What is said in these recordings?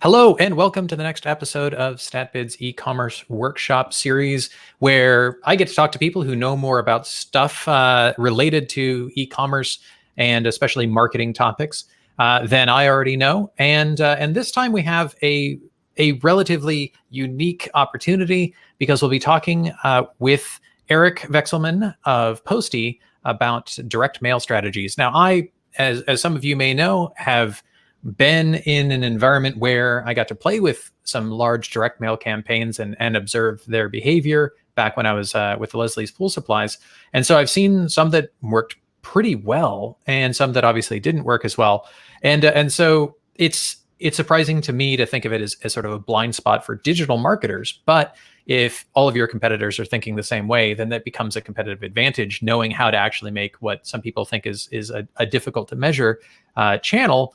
Hello, and welcome to the next episode of StatBid's e-commerce workshop series, where I get to talk to people who know more about stuff related to e-commerce and especially marketing topics than I already know. And this time we have a relatively unique opportunity because we'll be talking with Eric Vekselman of Posty about direct mail strategies. Now, I, as some of you may know, have been in an environment where I got to play with some large direct mail campaigns and observe their behavior back when I was with Leslie's Pool Supplies. And so I've seen some that worked pretty well and some that obviously didn't work as well. And so it's surprising to me to think of it as sort of a blind spot for digital marketers. But if all of your competitors are thinking the same way, then that becomes a competitive advantage, knowing how to actually make what some people think is a difficult to measure channel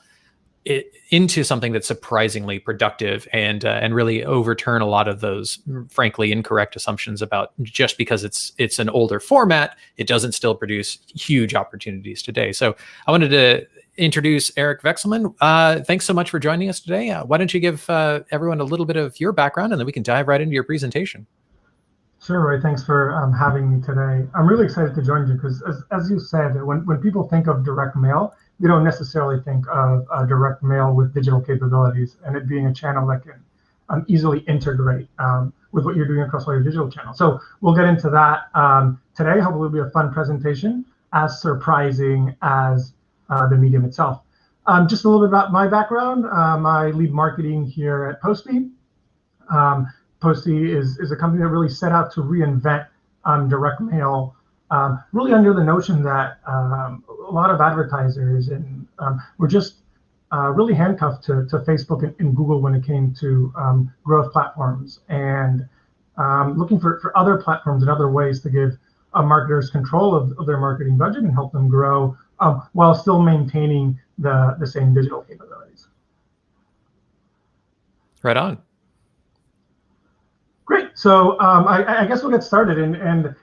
into something that's surprisingly productive and really overturn a lot of those frankly incorrect assumptions about just because it's an older format, it doesn't still produce huge opportunities today. So I wanted to introduce Eric Vekselman. Thanks so much for joining us today. Why don't you give everyone a little bit of your background and then we can dive right into your presentation. Sure, Roy. Thanks for having me today. I'm really excited to join you because, as you said, when people think of direct mail, they don't necessarily think of direct mail with digital capabilities and it being a channel that can easily integrate with what you're doing across all your digital channels. So we'll get into that today. Hopefully it'll be a fun presentation, as surprising as the medium itself. Just a little bit about my background. I lead marketing here at Posty. Posty is a company that really set out to reinvent direct mail, really under the notion that a lot of advertisers and were just really handcuffed to Facebook and Google when it came to growth platforms, and looking for other platforms and other ways to give marketers control of their marketing budget and help them grow while still maintaining the same digital capabilities. Right on. Great. So I guess we'll get started, and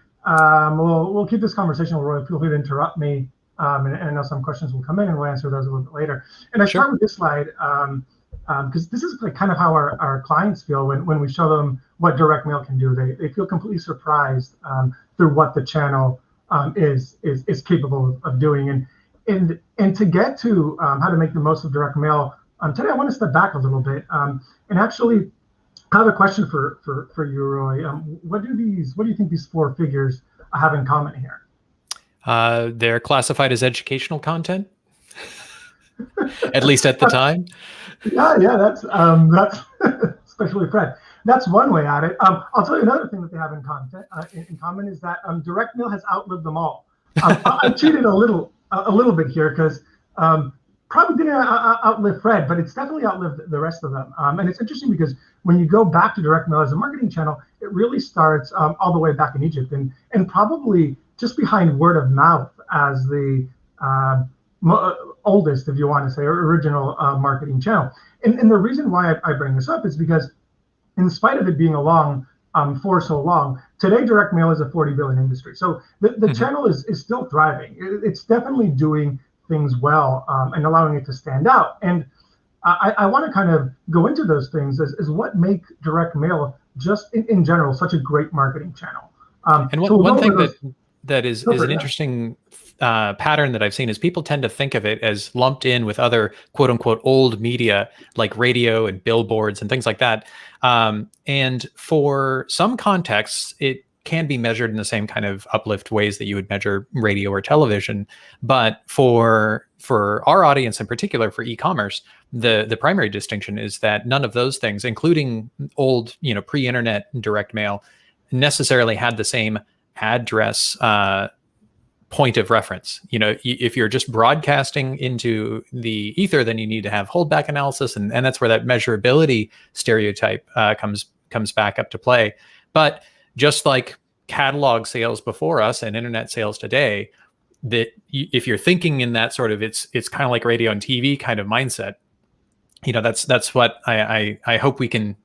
we'll keep this conversation. Roy, feel free to interrupt me, and I know some questions will come in, and we'll answer those a little bit later. And I start with this slide because this is like kind of how our clients feel when we show them what direct mail can do. They feel completely surprised through what the channel is capable of doing. And to get to how to make the most of direct mail, today I want to step back a little bit and actually. I have a question for you, Roy. What do you think these four figures have in common here? They're classified as educational content, at least at the time. Yeah, that's especially Fred. That's one way at it. I'll tell you another thing that they have in common is that direct mail has outlived them all. I cheated a little bit here because. Probably didn't outlive Fred, but it's definitely outlived the rest of them. And it's interesting because when you go back to direct mail as a marketing channel, it really starts all the way back in Egypt and probably just behind word of mouth as the oldest, if you want to say, original marketing channel. And the reason why I bring this up is because in spite of it being along for so long, today direct mail is a 40 billion industry. So the channel is still thriving. It's definitely doing things well and allowing it to stand out. And I want to kind of go into those things as what make direct mail just in general such a great marketing channel. And one thing that is an interesting pattern that I've seen is people tend to think of it as lumped in with other quote unquote old media like radio and billboards and things like that. And for some contexts, it can be measured in the same kind of uplift ways that you would measure radio or television. But for our audience in particular, for e-commerce, the primary distinction is that none of those things, including old, pre-internet direct mail, necessarily had the same address point of reference. If you're just broadcasting into the ether, then you need to have holdback analysis, and that's where that measurability stereotype comes back up to play. But just like catalog sales before us and internet sales today, that if you're thinking in that sort of it's kind of like radio and TV kind of mindset, that's what I hope we can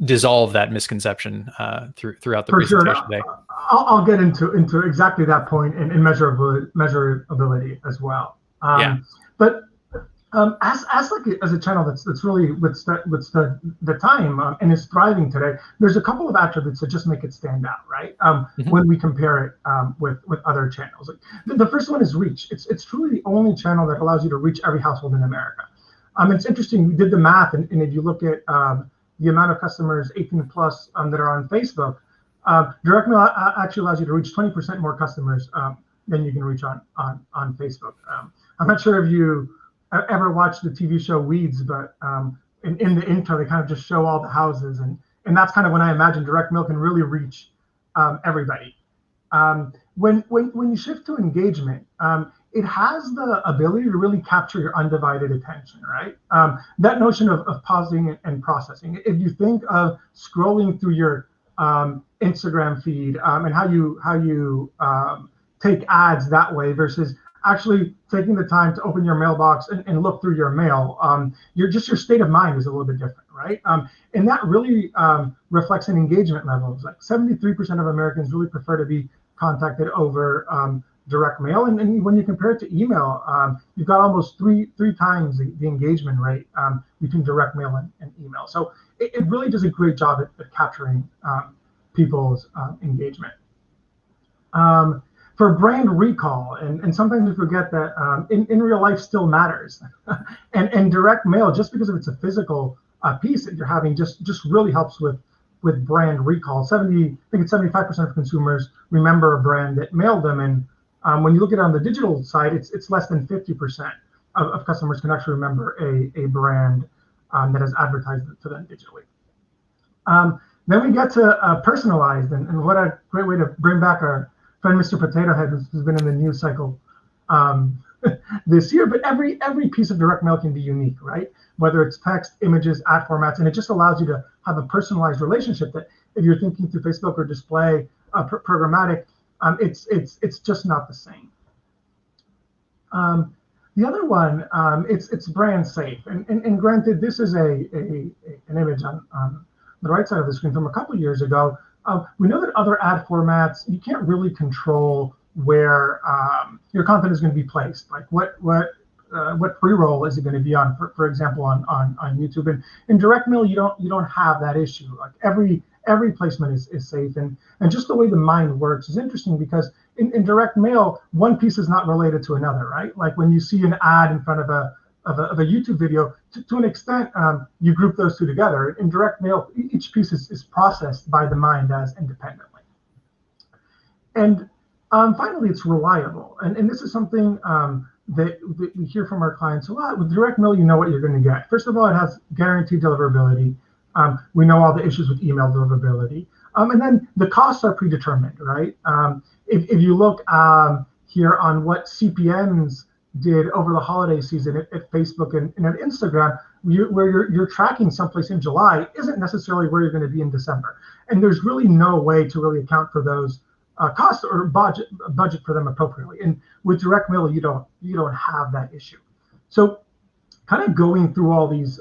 dissolve that misconception throughout the presentation today. I'll get into exactly that point and measurability as well. But As a channel that's really withstood the time and is thriving today, there's a couple of attributes that just make it stand out, right? Hmm. When we compare it with other channels, like, the first one is reach. It's truly the only channel that allows you to reach every household in America. It's interesting. We did the math, and if you look at the amount of customers 18 plus that are on Facebook, direct mail actually allows you to reach 20% more customers than you can reach on Facebook. I'm not sure if you ever watched the TV show Weeds, but in the intro they kind of just show all the houses, and that's kind of when I imagine direct mail can really reach everybody. When you shift to engagement, it has the ability to really capture your undivided attention, right? That notion of pausing and processing. If you think of scrolling through your Instagram feed and how you take ads that way versus actually taking the time to open your mailbox and look through your mail, your state of mind is a little bit different, right? And that really reflects in engagement levels. Like 73% of Americans really prefer to be contacted over direct mail, and when you compare it to email, you've got almost three times the engagement rate between direct mail and email. So it really does a great job at capturing people's engagement. For brand recall, and sometimes we forget that in real life still matters, and direct mail, just because of it's a physical piece that you're having, just really helps with brand recall. I think it's 75% of consumers remember a brand that mailed them, and when you look at it on the digital side, it's less than 50% of customers can actually remember a brand that has advertised to them digitally. Then we get to personalized, and what a great way to bring back our friend Mr. Potato Head, who's been in the news cycle this year. But every piece of direct mail can be unique, right? Whether it's text, images, ad formats, and it just allows you to have a personalized relationship that if you're thinking through Facebook or display programmatic, it's just not the same. The other one, it's brand safe, and granted, this is an image on the right side of the screen from a couple of years ago. We know that other ad formats, you can't really control where your content is going to be placed. Like what pre-roll is it going to be on, for example, on YouTube. And in direct mail, you don't have that issue. Like every placement is safe, and just the way the mind works is interesting, because in direct mail, one piece is not related to another, right? Like when you see an ad in front of a YouTube video, to an extent, you group those two together. In direct mail, each piece is processed by the mind as independently. And finally, it's reliable. And this is something that we hear from our clients a lot. With direct mail, you know what you're going to get. First of all, it has guaranteed deliverability. We know all the issues with email deliverability. And then the costs are predetermined, right? If you look here on what CPMs did over the holiday season at Facebook and at Instagram, where you're tracking someplace in July isn't necessarily where you're going to be in December. And there's really no way to really account for those costs or budget for them appropriately. And with direct mail, you don't have that issue. So kind of going through all these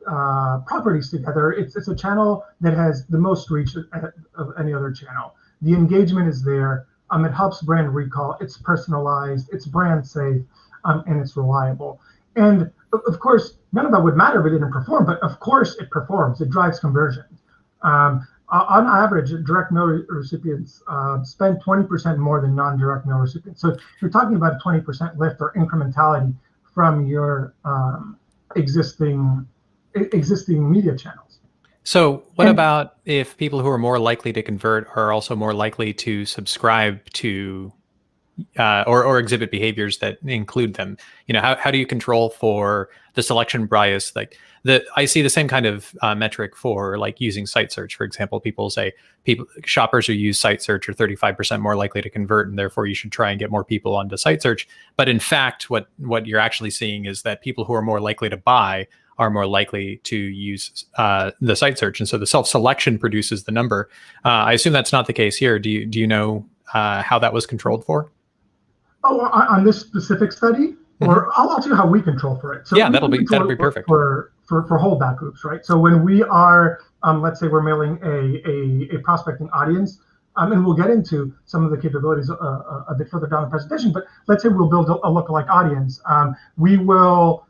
properties together, it's a channel that has the most reach of any other channel. The engagement is there. It helps brand recall. It's personalized. It's brand safe, and it's reliable. And of course, none of that would matter if it didn't perform. But of course, it performs. It drives conversion. On average, direct mail recipients spend 20% more than non-direct mail recipients. So you're talking about a 20% lift or incrementality from your existing media channels. So what about if people who are more likely to convert are also more likely to subscribe to or exhibit behaviors that include them? How do you control for the selection bias? Like I see the same kind of metric for like using site search, for example. People say shoppers who use site search are 35% more likely to convert, and therefore you should try and get more people onto site search. But in fact, what you're actually seeing is that people who are more likely to buy are more likely to use the site search, and so the self-selection produces the number. I assume that's not the case here. Do you know how that was controlled for? Oh, on this specific study, or I'll tell you how we control for it. So yeah, that'll be perfect for holdback groups, right? So when we are, let's say we're mailing a prospecting audience, and we'll get into some of the capabilities a bit further down the presentation. But let's say we'll build a lookalike audience. We will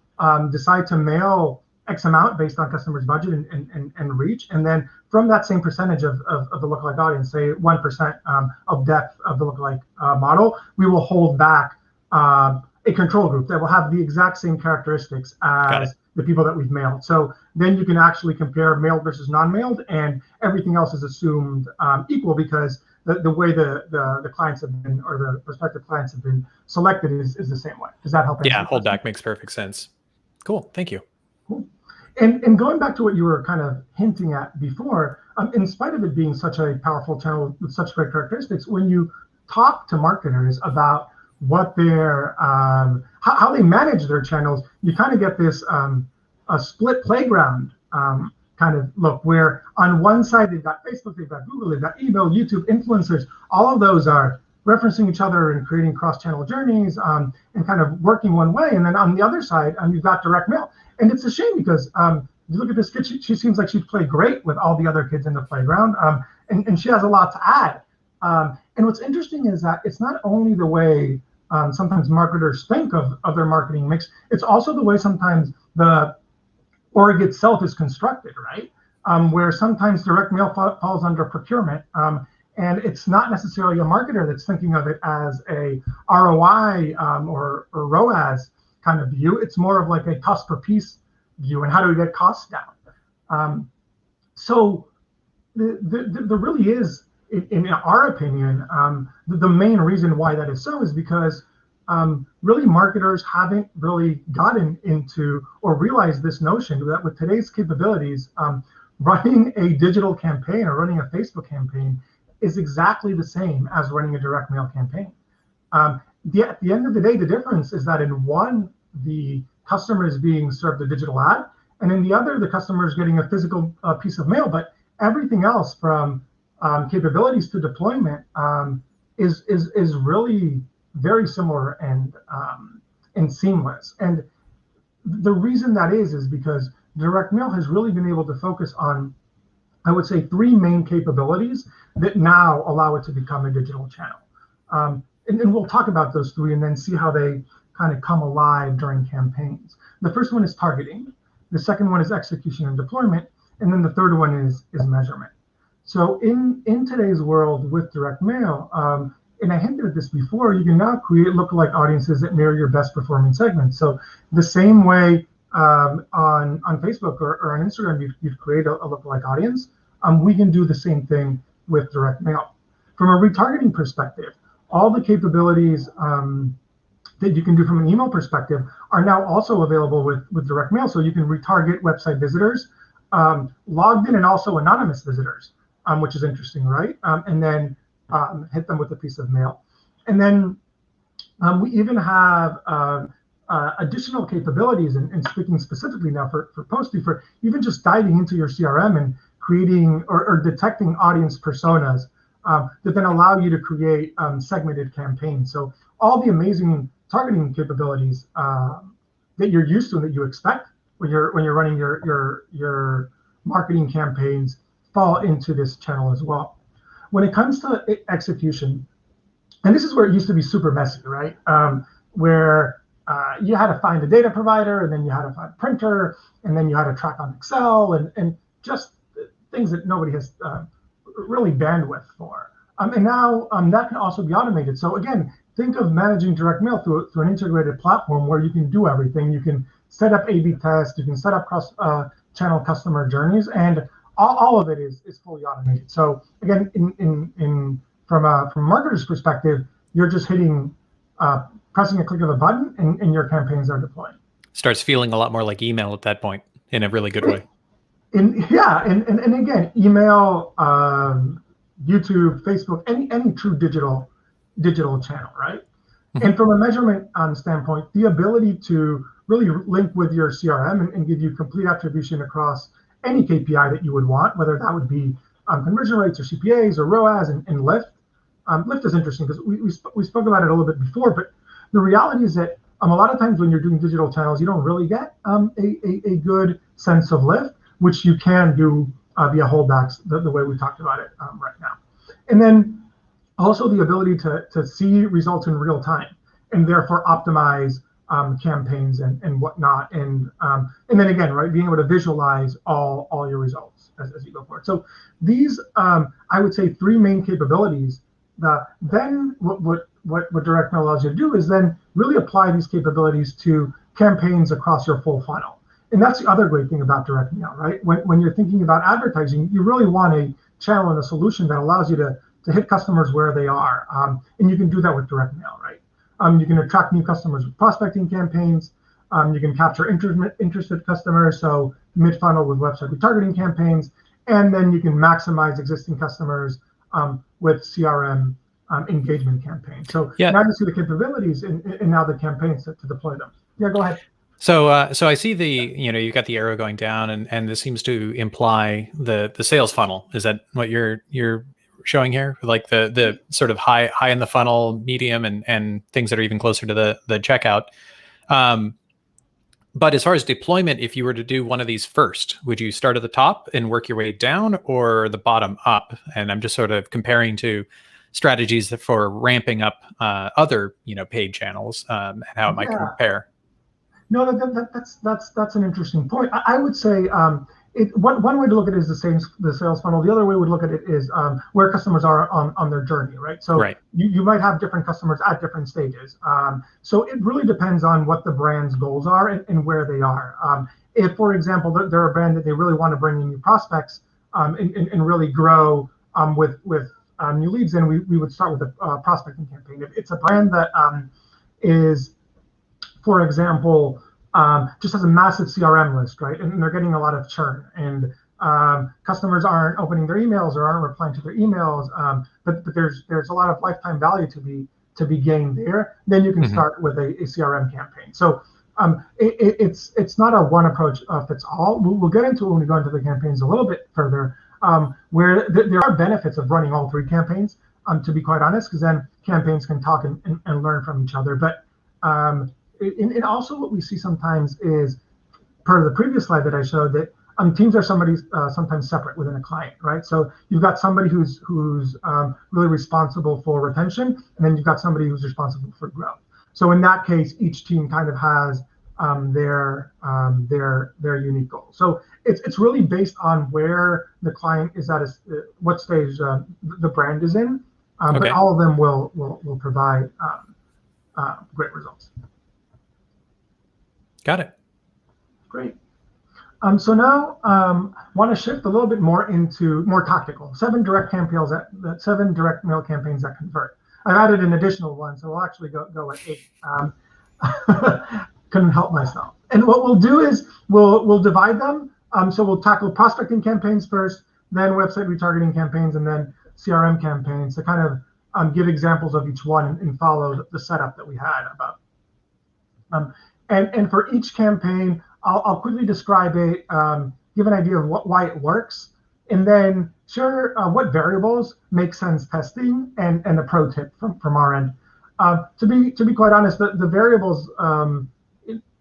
decide to mail X amount based on customers' budget and reach. And then from that same percentage of the lookalike audience, say 1% of depth of the lookalike model, we will hold back a control group that will have the exact same characteristics as the people that we've mailed. So then you can actually compare mailed versus non-mailed, and everything else is assumed equal, because the way the clients have been, or the prospective clients have been selected, is the same way. Does that help? Yeah, holdback makes perfect sense. Cool, thank you. Cool. And going back to what you were kind of hinting at before, in spite of it being such a powerful channel with such great characteristics, when you talk to marketers about what their how they manage their channels, you kind of get this a split playground kind of look, where on one side they've got Facebook, they've got Google, they've got email, YouTube, influencers. All of those are referencing each other and creating cross-channel journeys and kind of working one way. And then on the other side, you've got direct mail. And it's a shame, because you look at this kid, she seems like she'd play great with all the other kids in the playground, and she has a lot to add. And what's interesting is that it's not only the way sometimes marketers think of their marketing mix, it's also the way sometimes the org itself is constructed, right? Where sometimes direct mail falls under procurement, and it's not necessarily a marketer that's thinking of it as a ROI or ROAS kind of view. It's more of like a cost per piece view, and how do we get costs down? So there really is, in our opinion, the main reason why that is so is because really marketers haven't really gotten into or realized this notion that with today's capabilities, running a digital campaign or running a Facebook campaign is exactly the same as running a direct mail campaign. At the end of the day, the difference is that in one, the customer is being served a digital ad, and in the other, the customer is getting a physical piece of mail. But everything else, from capabilities to deployment, is really very similar and seamless. And the reason that is because direct mail has really been able to focus on, I would say, three main capabilities that now allow it to become a digital channel. And we'll talk about those three and then see how they kind of come alive during campaigns. The first one is targeting. The second one is execution and deployment. And then the third one is measurement. So in today's world with direct mail, and I hinted at this before, you can now create lookalike audiences that mirror your best performing segments. So the same way on Facebook or on Instagram, you'd create a lookalike audience, we can do the same thing with direct mail. From a retargeting perspective, all the capabilities that you can do from an email perspective are now also available with direct mail. So you can retarget website visitors, logged in and also anonymous visitors, which is interesting, right? And then hit them with a piece of mail. And then we even have additional capabilities, and speaking specifically now for Posty, for even just diving into your CRM and creating or detecting audience personas that then allow you to create segmented campaigns. So all the amazing targeting capabilities that you're used to and that you expect when you're running your marketing campaigns fall into this channel as well. When it comes to execution, and this is where it used to be super messy, right? Where you had to find a data provider, and then you had to find a printer, and then you had to track on Excel, and just things that nobody has really bandwidth for. And now that can also be automated. So again, think of managing direct mail through an integrated platform where you can do everything. You can set up A/B tests, you can set up cross-channel customer journeys, and all of it is fully automated. So again, from a marketer's perspective, you're just pressing a click of a button, and your campaigns are deployed. Starts feeling a lot more like email at that point, in a really good way. And again, email, YouTube, Facebook, any true digital channel, right? And from a measurement standpoint, the ability to really link with your CRM and give you complete attribution across any KPI that you would want, whether that would be conversion rates or CPAs or ROAS and lift. Lift is interesting because we spoke about it a little bit before, but the reality is that a lot of times when you're doing digital channels, you don't really get a good sense of lift, which you can do via holdbacks the way we talked about it right now. And then also the ability to see results in real time and therefore optimize campaigns and whatnot, and then again, right, being able to visualize all your results as you go forward. So these, I would say, three main capabilities. Then what direct mail allows you to do is then really apply these capabilities to campaigns across your full funnel. And that's the other great thing about direct mail, right? When you're thinking about advertising, you really want a channel and a solution that allows you to hit customers where they are. And you can do that with direct mail, right? You can attract new customers with prospecting campaigns. You can capture interested customers, so mid-funnel with website retargeting campaigns. And then you can maximize existing customers with CRM engagement campaigns. So now you see the capabilities and now the campaigns to deploy them. Yeah, go ahead. So I see you've got the arrow going down, and this seems to imply the sales funnel. Is that what you're showing here? Like the sort of high in the funnel, medium, and things that are even closer to the checkout. But as far as deployment, if you were to do one of these first, would you start at the top and work your way down, or the bottom up? And I'm just sort of comparing to strategies for ramping up other paid channels and how it might compare. No, that's an interesting point. I would say one way to look at it is the sales funnel. The other way we look at it is where customers are on their journey, right? So you might have different customers at different stages. So it really depends on what the brand's goals are and where they are. If, for example, they're a brand that they really want to bring in new prospects and really grow with new leads, then we would start with a prospecting campaign. If it's a brand that is, for example, just has a massive CRM list, right? And they're getting a lot of churn, and customers aren't opening their emails or aren't replying to their emails. But there's a lot of lifetime value to be gained there. Then you can start with a CRM campaign. So it's not a one approach fits all. We'll get into it when we go into the campaigns a little bit further, where there are benefits of running all three campaigns. To be quite honest, because then campaigns can talk and learn from each other. But and also what we see sometimes is, part of the previous slide that I showed, that teams are sometimes separate within a client, right? So you've got somebody who's really responsible for retention, and then you've got somebody who's responsible for growth. So in that case, each team kind of has their unique goals. So it's really based on where the client is at, what stage the brand is in, but all of them will provide great results. Got it. Great. So now want to shift a little bit more into more tactical. 7 direct campaigns seven direct mail campaigns that convert. I've added an additional one, so we'll actually go at 8. Couldn't help myself. And what we'll do is we'll divide them. So we'll tackle prospecting campaigns first, then website retargeting campaigns, and then CRM campaigns to kind of give examples of each one and follow the setup that we had about. And for each campaign, I'll quickly describe it, give an idea of why it works, and then share what variables make sense testing and a pro tip from our end. To be quite honest, the variables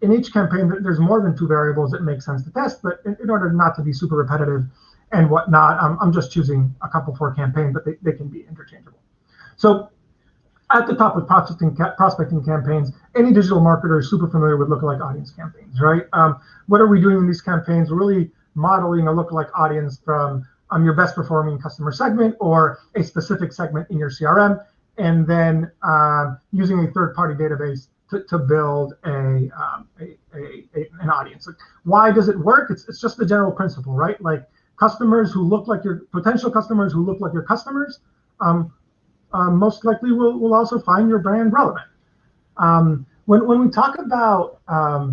in each campaign, there's more than 2 variables that make sense to test, but in order not to be super repetitive and whatnot, I'm just choosing a couple for a campaign, but they can be interchangeable. So at the top with prospecting campaigns, any digital marketer is super familiar with lookalike audience campaigns, right? What are we doing in these campaigns? We're really modeling a lookalike audience from your best performing customer segment or a specific segment in your CRM, and then using a third-party database to build an audience. Like, why does it work? It's just the general principle, right? Like customers who look like your potential customers who look like your customers, most likely will also find your brand relevant. When we talk about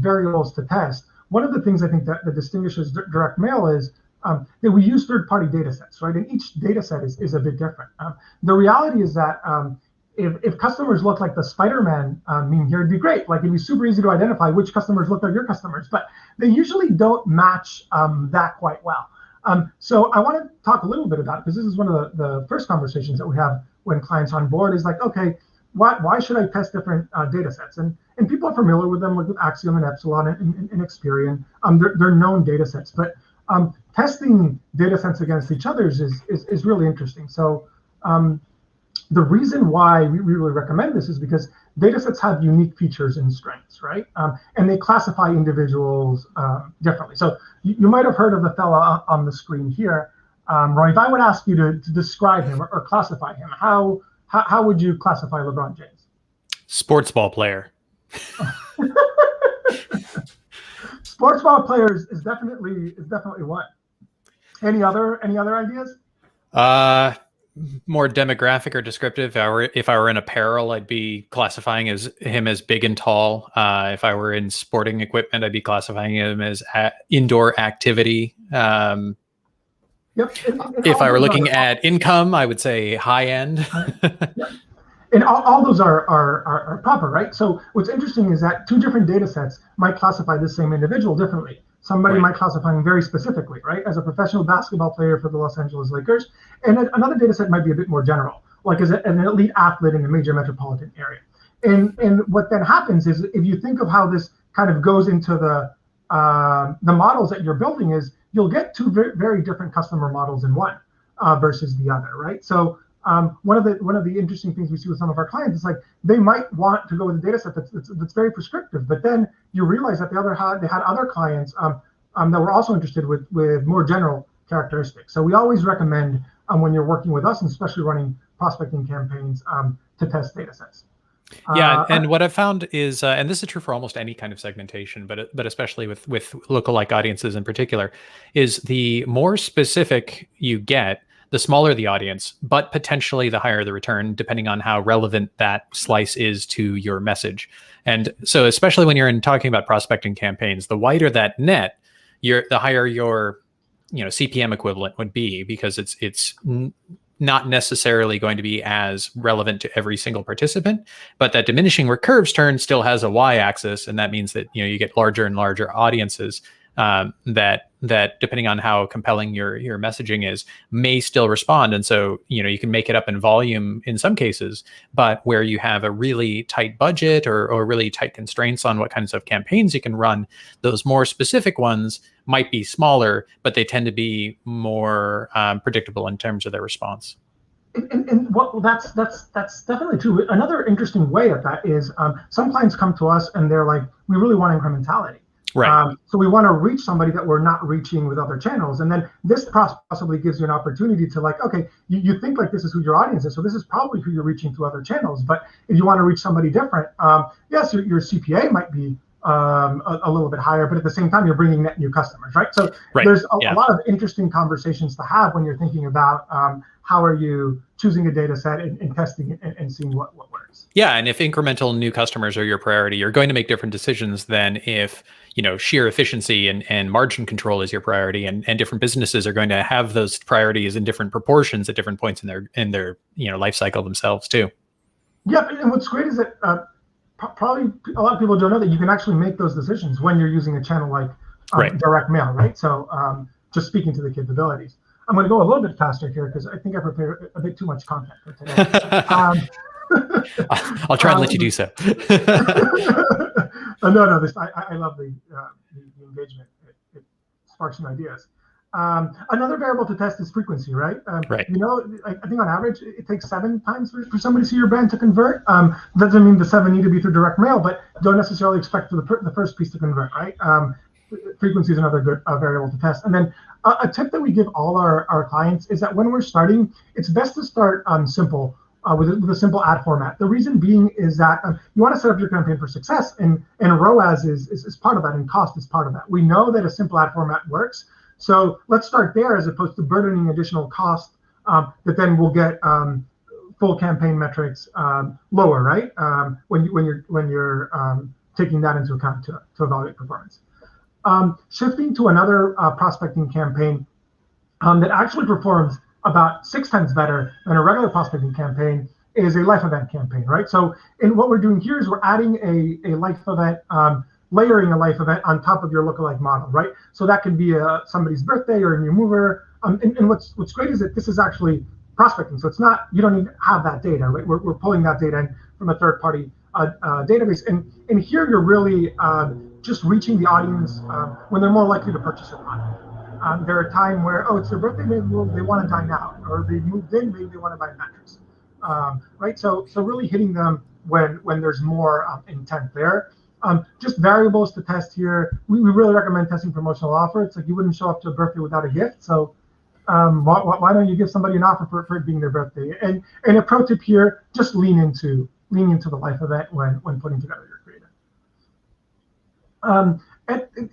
variables to test, one of the things I think that distinguishes direct mail is that we use third-party data sets, right? And each data set is a bit different. The reality is that if customers look like the Spider-Man meme here, it'd be great. Like, it'd be super easy to identify which customers look like your customers, but they usually don't match that quite well. So I want to talk a little bit about it, because this is one of the first conversations that we have when clients on board is like, okay, why should I test different data sets? And people are familiar with them, like with Axiom and Epsilon and Experian. They're known data sets, but testing data sets against each other is really interesting. So The reason why we really recommend this is because data sets have unique features and strengths, right? And they classify individuals differently. So you might have heard of the fella on the screen here. Roy, if I would ask you to describe him or classify him, how would you classify LeBron James? Sports ball player. Sports ball player is definitely one. Any other ideas? More demographic or descriptive. If I were in apparel, I'd be classifying him as big and tall. If I were in sporting equipment, I'd be classifying him as indoor activity. Yep. If I were looking at income, I would say high end. Yep. And all those are proper, right? So what's interesting is that two different data sets might classify the same individual differently. Somebody might classify him very specifically, right, as a professional basketball player for the Los Angeles Lakers, and another data set might be a bit more general, like as an elite athlete in a major metropolitan area. And what then happens is, if you think of how this kind of goes into the models that you're building, is you'll get two very different customer models in one versus the other, right? So one of the interesting things we see with some of our clients is like they might want to go with a data set that's very prescriptive, but then you realize that they had other clients that were also interested with more general characteristics. So we always recommend when you're working with us, and especially running prospecting campaigns, to test data sets. Yeah, and what I've found is, and this is true for almost any kind of segmentation, but especially with lookalike audiences in particular, is the more specific you get, the smaller the audience, but potentially the higher the return, depending on how relevant that slice is to your message. And so, especially when you're talking about prospecting campaigns, the wider that net, the higher your CPM equivalent would be, because it's not necessarily going to be as relevant to every single participant, but that diminishing recurves turn still has a y-axis, and that means that you get larger and larger audiences that depending on how compelling your messaging is, may still respond. And so you can make it up in volume in some cases, but where you have a really tight budget or really tight constraints on what kinds of campaigns you can run, those more specific ones might be smaller, but they tend to be more predictable in terms of their response. And that's definitely true. Another interesting way of that is some clients come to us and they're like, we really want incrementality. Right. So we want to reach somebody that we're not reaching with other channels. And then this possibly gives you an opportunity to like, okay, you think like this is who your audience is, so this is probably who you're reaching through other channels. But if you want to reach somebody different, yes, your CPA might be a little bit higher, but at the same time, you're bringing net new customers, right? So there's a lot of interesting conversations to have when you're thinking about how are you choosing a data set and testing it and seeing what works. Yeah, and if incremental new customers are your priority, you're going to make different decisions than if sheer efficiency and margin control is your priority, and different businesses are going to have those priorities in different proportions at different points in their life cycle themselves too. Yeah, and what's great is that probably a lot of people don't know that you can actually make those decisions when you're using a channel like direct mail, right? So just speaking to the capabilities. I'm going to go a little bit faster here because I think I prepared a bit too much content for today. I'll try and let you do so. No, I love the engagement. It sparks new ideas. Another variable to test is frequency, right? Right. I think on average it takes 7 times for somebody to see your brand to convert. Doesn't mean the 7 need to be through direct mail, but don't necessarily expect for the first piece to convert, right? Frequency is another good variable to test. And then a tip that we give all our clients is that when we're starting, it's best to start simple with a simple ad format. The reason being is that you want to set up your campaign for success, and ROAS is part of that, and cost is part of that. We know that a simple ad format works, so let's start there as opposed to burdening additional cost that then will get full campaign metrics lower, right? When you're taking that into account to evaluate performance. Shifting to another prospecting campaign that actually performs about 6 times better than a regular prospecting campaign is a life event campaign, right? So, and what we're doing here is we're adding a life event, layering a life event on top of your lookalike model, right? So that could be somebody's birthday or a new mover. And what's great is that this is actually prospecting, so it's not, you don't need to have that data, right? We're pulling that data in from a third-party database, and here you're really just reaching the audience when they're more likely to purchase your product. There are times where, it's their birthday, maybe they want to dine out, or they moved in, maybe they want to buy a mattress. right? So really hitting them when there's more intent there. Just variables to test here. We really recommend testing promotional offer. It's like you wouldn't show up to a birthday without a gift. So why don't you give somebody an offer for it being their birthday? And a pro tip here, just lean into the life event when putting together your creative.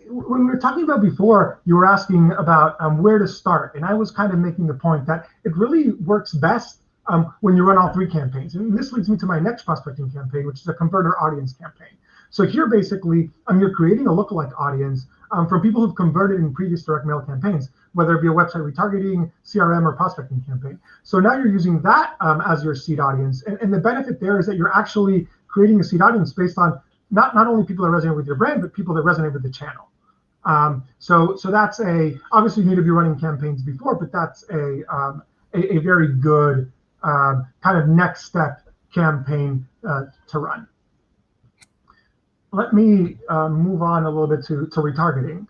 When we were talking about before, you were asking about where to start, and I was kind of making the point that it really works best when you run all three campaigns. And this leads me to my next prospecting campaign, which is a converter audience campaign. So here, basically, you're creating a lookalike audience from people who've converted in previous direct mail campaigns, whether it be a website retargeting, CRM, or prospecting campaign. So now you're using that as your seed audience. And the benefit there is that you're actually creating a seed audience based on not only people that resonate with your brand, but people that resonate with the channel. So that's obviously you need to be running campaigns before, but that's a very good kind of next step campaign to run. Let me move on a little bit to retargeting.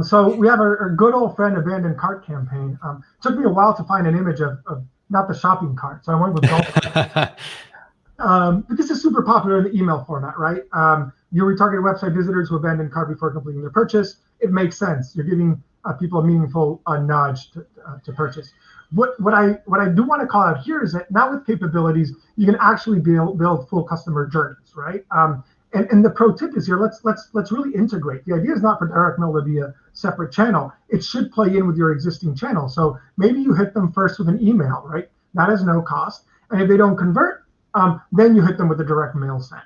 So we have our good old friend abandoned cart campaign. Took me a while to find an image of not the shopping cart, so I went with golf cart. But this is super popular in the email format, right? You retarget website visitors who abandoned cart before completing their purchase. It makes sense. You're giving people a meaningful nudge to purchase. What I do want to call out here is that now with capabilities, you can actually build full customer journeys, right? And the pro tip is here, let's really integrate. The idea is not for direct mail to be a separate channel. It should play in with your existing channel. So maybe you hit them first with an email, right? That has no cost. And if they don't convert, then you hit them with a direct mail send.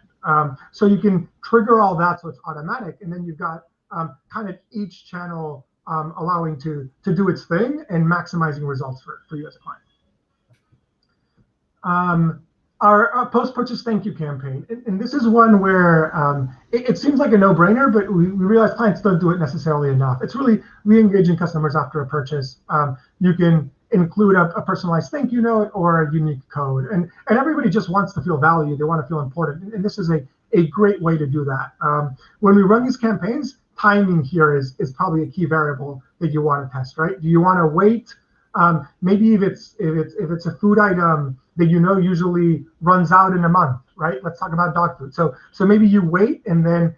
So you can trigger all that so it's automatic. And then you've got kind of each channel allowing to do its thing and maximizing results for you as a client. Our post-purchase thank you campaign, and this is one where it seems like a no-brainer, but we realize clients don't do it necessarily enough. It's really re-engaging customers after a purchase. You can include a personalized thank you note or a unique code, and everybody just wants to feel valued. They want to feel important, and this is a great way to do that. When we run these campaigns, timing here is probably a key variable that you want to test, right? Do you want to wait? Maybe if it's a food item that you know usually runs out in a month, right? Let's talk about dog food. So maybe you wait and then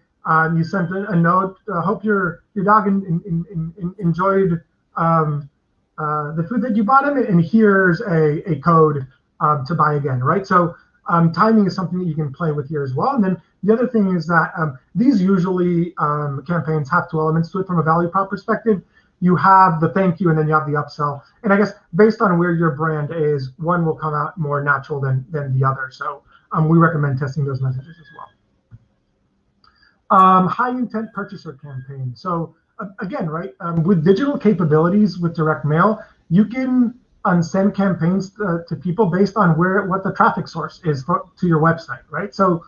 you send a note. Hope your dog enjoyed the food that you bought him, and here's a code to buy again, right? So timing is something that you can play with here as well. And then the other thing is that these usually campaigns have two elements to it from a value prop perspective. You have the thank you, and then you have the upsell. And I guess based on where your brand is, one will come out more natural than the other. So we recommend testing those messages as well. High intent purchaser campaign. So again, right, with digital capabilities with direct mail, you can send campaigns to people based on what the traffic source is to your website, right? So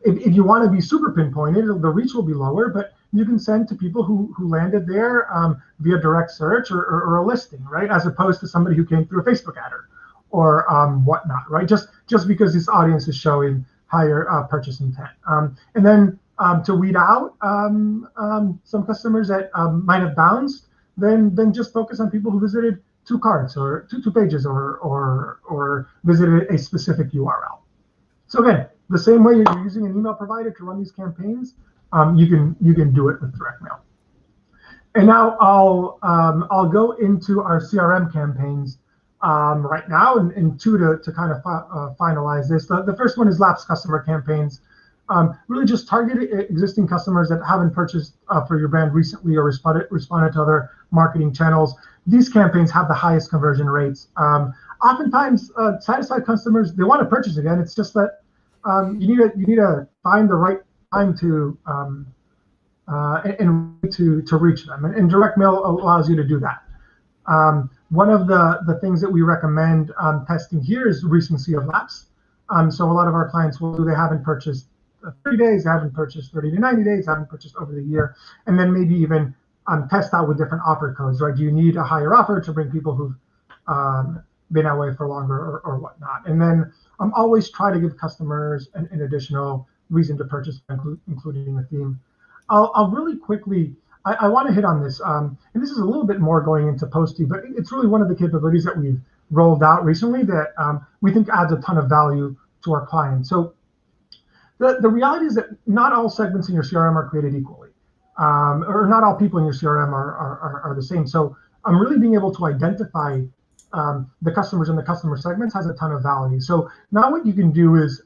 if you want to be super pinpointed, the reach will be lower, but you can send to people who landed there via direct search or a listing, right? As opposed to somebody who came through a Facebook ad or whatnot, right? Just because this audience is showing higher purchase intent. And then to weed out some customers that might have bounced, then just focus on people who visited two cards or two pages or visited a specific URL. So again, the same way you're using an email provider to run these campaigns, you can do it with direct mail. And now I'll go into our CRM campaigns right now, and two to kind of finalize this. The first one is lapsed customer campaigns. Really just target existing customers that haven't purchased for your brand recently or responded to other marketing channels. These campaigns have the highest conversion rates. Oftentimes, satisfied customers, they want to purchase again. It's just that you need to find the right time to reach them, and direct mail allows you to do that. One of the things that we recommend testing here is recency of lapse. So a lot of our clients they haven't purchased 30 days, they haven't purchased 30 to 90 days, haven't purchased over the year, and then maybe even test out with different offer codes, right? Do you need a higher offer to bring people who've been away for longer or whatnot? And then always try to give customers an additional reason to purchase, including a theme. I'll really quickly, I want to hit on this, and this is a little bit more going into posting, but it's really one of the capabilities that we've rolled out recently that we think adds a ton of value to our clients. So the reality is that not all segments in your CRM are created equally, or not all people in your CRM are the same. So really being able to identify the customers and the customer segments has a ton of value. So now what you can do is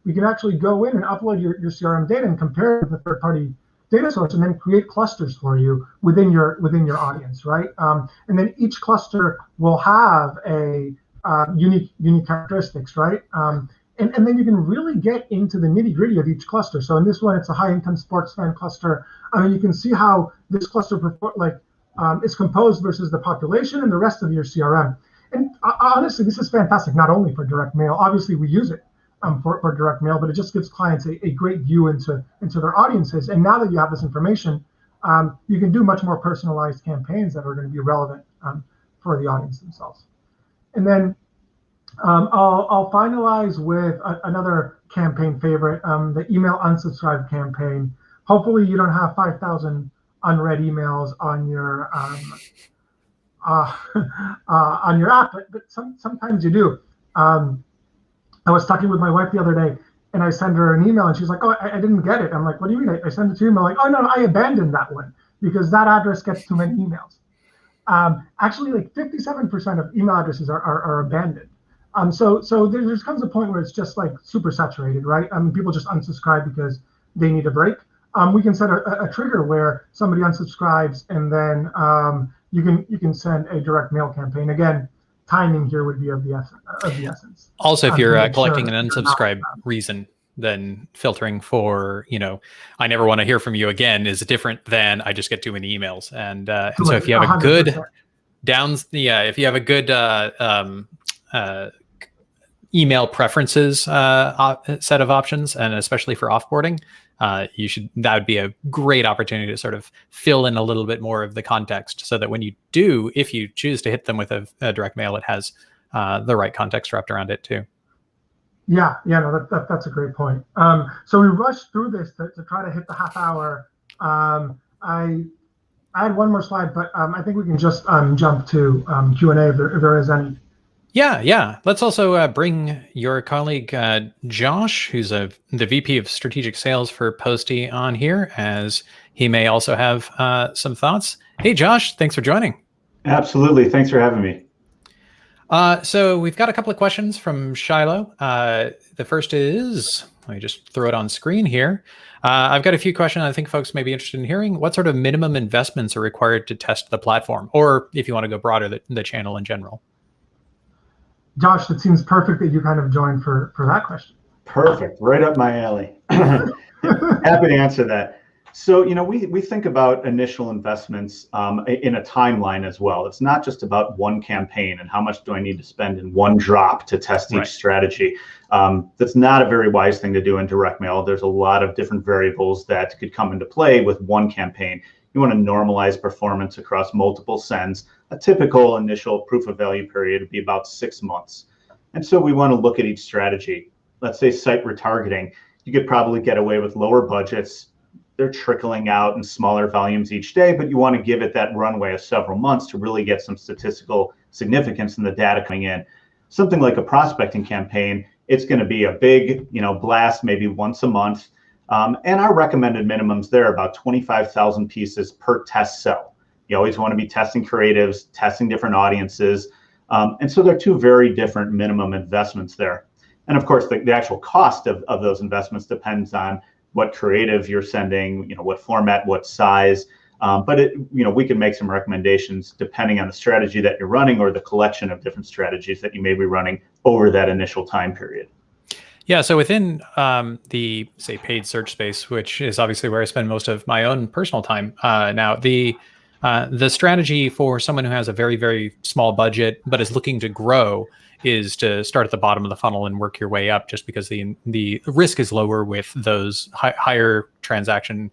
we can actually go in and upload your CRM data and compare it with a third-party data source, and then create clusters for you within your audience, right? And then each cluster will have a unique characteristics, right? And then you can really get into the nitty-gritty of each cluster. So in this one, it's a high-income sports fan cluster. I mean, you can see how this cluster is composed versus the population and the rest of your CRM. And honestly, this is fantastic, not only for direct mail. Obviously, we use it for direct mail, but it just gives clients a great view into their audiences. And now that you have this information, you can do much more personalized campaigns that are going to be relevant for the audience themselves. And then I'll finalize with another campaign favorite, the email unsubscribe campaign. Hopefully you don't have 5,000 unread emails on your app, but sometimes you do. I was talking with my wife the other day, and I sent her an email, and she's like, "Oh, I didn't get it." I'm like, "What do you mean?" I sent it to you. I'm like, "Oh no, I abandoned that one because that address gets too many emails." Actually, like 57% of email addresses are abandoned. So there comes a point where it's just like super saturated, right? I mean, people just unsubscribe because they need a break. We can set a trigger where somebody unsubscribes, and then you can send a direct mail campaign. Again, timing here would be of the essence. Also, if you're collecting an unsubscribe reason, then filtering for, I never want to hear from you again is different than I just get too many emails. And so if you have a good 100%. If you have a good email preferences set of options, and especially for offboarding, that would be a great opportunity to sort of fill in a little bit more of the context, so that when if you choose to hit them with a direct mail, it has the right context wrapped around it too. Yeah, no, that's a great point. So we rushed through this to try to hit the half hour. I had one more slide, but I think we can just jump to Q&A if there is any. Yeah. Let's also bring your colleague, Josh, who's the VP of Strategic Sales for Posty, on here, as he may also have some thoughts. Hey, Josh, thanks for joining. Absolutely. Thanks for having me. So we've got a couple of questions from Shiloh. The first is, let me just throw it on screen here. I've got a few questions I think folks may be interested in hearing. What sort of minimum investments are required to test the platform? Or if you want to go broader, the channel in general. Josh, it seems perfect that you kind of joined for that question. Perfect. Right up my alley. Happy to answer that. So, we think about initial investments in a timeline as well. It's not just about one campaign and how much do I need to spend in one drop to test each strategy. That's not a very wise thing to do in direct mail. There's a lot of different variables that could come into play with one campaign. You want to normalize performance across multiple sends. A typical initial proof of value period would be about 6 months. And so we want to look at each strategy. Let's say site retargeting. You could probably get away with lower budgets. They're trickling out in smaller volumes each day, but you want to give it that runway of several months to really get some statistical significance in the data coming in. Something like a prospecting campaign, it's going to be a big, blast maybe once a month. And our recommended minimums there are about 25,000 pieces per test cell. You always want to be testing creatives, testing different audiences. And so there are two very different minimum investments there. And of course, the actual cost of those investments depends on what creative you're sending, what format, what size. But we can make some recommendations depending on the strategy that you're running or the collection of different strategies that you may be running over that initial time period. Yeah, so within the, say, paid search space, which is obviously where I spend most of my own personal time now, the strategy for someone who has a very, very small budget but is looking to grow is to start at the bottom of the funnel and work your way up, just because the risk is lower with those higher transaction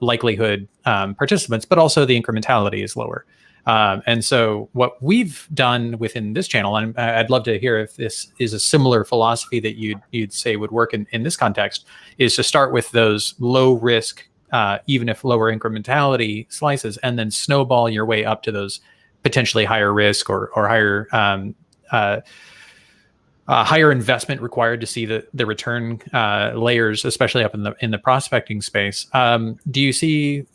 likelihood participants, but also the incrementality is lower. And so what we've done within this channel, and I'd love to hear if this is a similar philosophy that you'd say would work in this context, is to start with those low risk, even if lower incrementality slices, and then snowball your way up to those potentially higher risk or higher higher investment required to see the return layers, especially up in the prospecting space. Do you see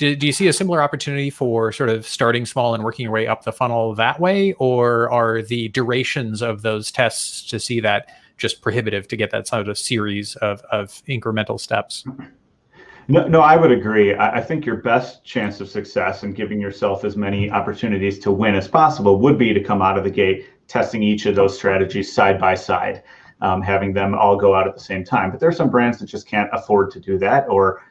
a similar opportunity for sort of starting small and working your way up the funnel that way, or are the durations of those tests to see that just prohibitive to get that sort of series of incremental steps? No, I would agree. I think your best chance of success and giving yourself as many opportunities to win as possible would be to come out of the gate testing each of those strategies side by side, having them all go out at the same time. But there are some brands that just can't afford to do that, or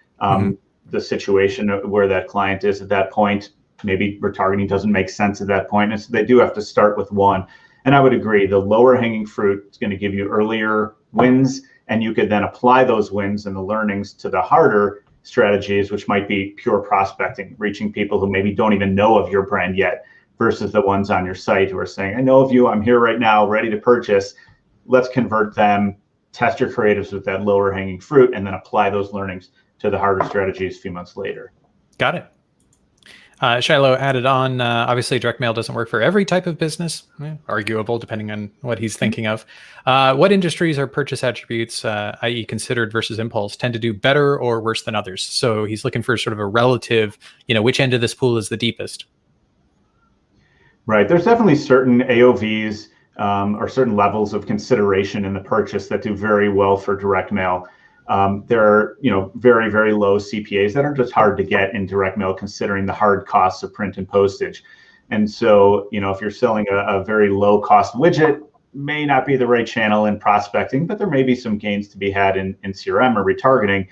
the situation where that client is at that point, maybe retargeting doesn't make sense at that point. And so they do have to start with one. And I would agree, the lower hanging fruit is going to give you earlier wins, and you could then apply those wins and the learnings to the harder strategies, which might be pure prospecting, reaching people who maybe don't even know of your brand yet, versus the ones on your site who are saying, I know of you, I'm here right now, ready to purchase. Let's convert them, test your creatives with that lower hanging fruit, and then apply those learnings to the harder strategies a few months later. Got it. Shiloh added on, obviously direct mail doesn't work for every type of business, arguable depending on what he's thinking of. What industries are purchase attributes, i.e. considered versus impulse, tend to do better or worse than others? So he's looking for sort of a relative, which end of this pool is the deepest? Right, there's definitely certain AOVs or certain levels of consideration in the purchase that do very well for direct mail. There are, very, very low CPAs that are just hard to get in direct mail, considering the hard costs of print and postage. And so, if you're selling a very low cost widget, may not be the right channel in prospecting, but there may be some gains to be had in CRM or retargeting.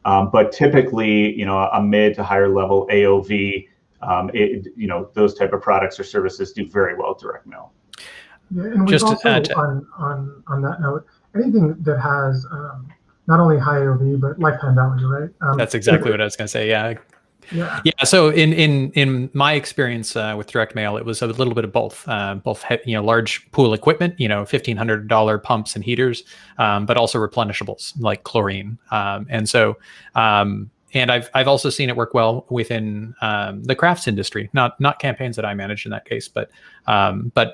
But typically, a mid to higher level AOV, those type of products or services do very well direct mail. Yeah, and we've also, on that note, anything that has not only high AOV but lifetime value, right? That's exactly what I was going to say. Yeah. Yeah. So in my experience with direct mail, it was a little bit of both large pool equipment, $1,500 pumps and heaters, but also replenishables like chlorine, and I've also seen it work well within the crafts industry, not campaigns that I managed in that case, but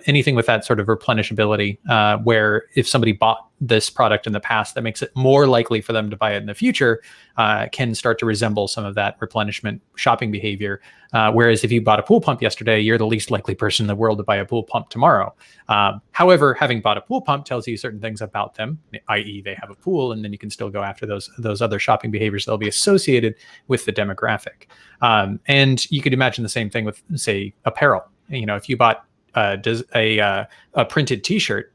anything with that sort of replenishability, where if somebody bought this product in the past, that makes it more likely for them to buy it in the future, can start to resemble some of that replenishment shopping behavior. Whereas if you bought a pool pump yesterday, you're the least likely person in the world to buy a pool pump tomorrow. However, having bought a pool pump tells you certain things about them, i.e. they have a pool, and then you can still go after those other shopping behaviors that'll be associated with the demographic. And you could imagine the same thing with, say, apparel. If you bought a printed T-shirt,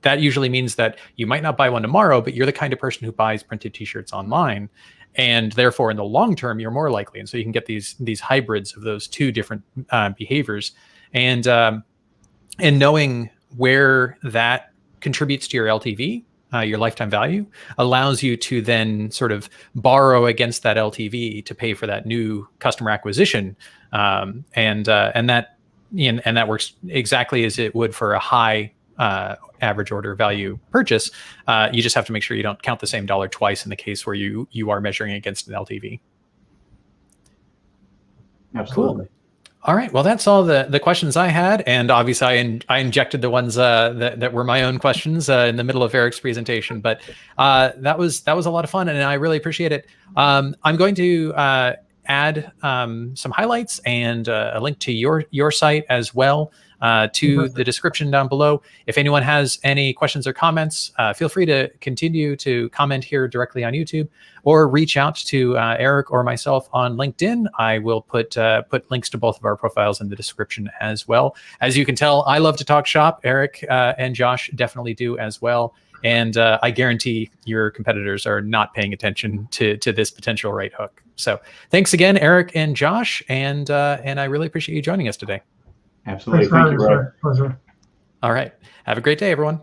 that usually means that you might not buy one tomorrow, but you're the kind of person who buys printed T-shirts online, and therefore in the long term you're more likely. And so you can get these hybrids of those two different behaviors, and knowing where that contributes to your LTV, your lifetime value, allows you to then sort of borrow against that LTV to pay for that new customer acquisition, and that works exactly as it would for a high average order value purchase. You just have to make sure you don't count the same dollar twice in the case where you are measuring against an LTV. Absolutely. Cool. All right. Well, that's all the questions I had, and obviously I injected the ones that were my own questions in the middle of Eric's presentation. But that was a lot of fun, and I really appreciate it. I'm going to add some highlights and a link to your site as well to the description down below. If anyone has any questions or comments, feel free to continue to comment here directly on YouTube, or reach out to Eric or myself on LinkedIn. I will put links to both of our profiles in the description as well. As you can tell, I love to talk shop. Eric and Josh definitely do as well. And I guarantee your competitors are not paying attention to this potential right hook. So thanks again, Eric and Josh, and I really appreciate you joining us today. Absolutely. Thank you, Roy. Pleasure. All right. Have a great day, everyone.